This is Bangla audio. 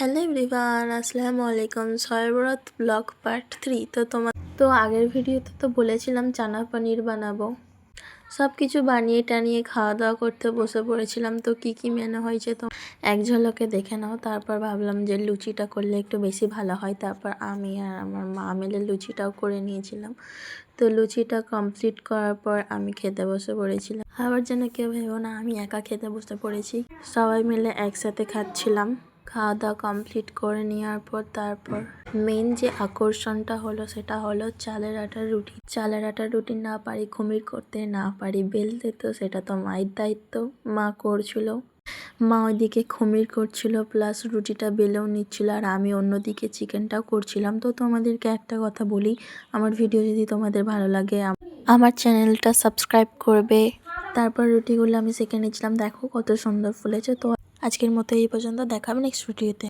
হ্যালো এভরিওয়ান, আসসালামু আলাইকুম। সয়বরাত ব্লগ পার্ট 3। তো আগের ভিডিওতে তো বলেছিলাম চানা পনির বানাবো। সব কিছু বানিয়ে টানিয়ে খাওয়া দাওয়া করতে বসে পড়েছিলাম। তো কি কি মেনু হয়েছে তো এক ঝলকে দেখে নাও। তারপর ভাবলাম যে লুচিটা করলে একটু বেশি ভালো হয়। তারপর আমি আর আমার মা মিলে লুচিটাও করে নিয়েছিলাম। তো লুচিটা কমপ্লিট করার পর আমি খেতে বসে পড়েছিলাম। আবার যেন কেউ ভেবো না আমি একা খেতে বসে পড়েছি, সবাই মিলে একসাথে খাচ্ছিলাম। খাওয়া দাওয়া কমপ্লিট করে নেওয়ার পর তারপর মেন যে আকর্ষণটা হলো সেটা হলো চালের আটার রুটি। চালের আটার রুটি না পারি খুমির করতে, না পারি বেলতে, তো সেটা তো মায়ের দায়িত্ব। মা করছিল, মা ওইদিকে খুমির করছিল প্লাস রুটিটা বেলেও নিচ্ছিল, আর আমি অন্যদিকে চিকেনটাও করছিলাম। তো তোমাদেরকে একটা কথা বলি, আমার ভিডিও যদি তোমাদের ভালো লাগে আমার চ্যানেলটা সাবস্ক্রাইব করবে। তারপর রুটিগুলো আমি সেঁকে নিচ্ছিলাম, দেখো কত সুন্দর ফুলেছে। তো আজকের মতো এই পর্যন্ত, দেখাবে নেক্সট ভিডিওতে।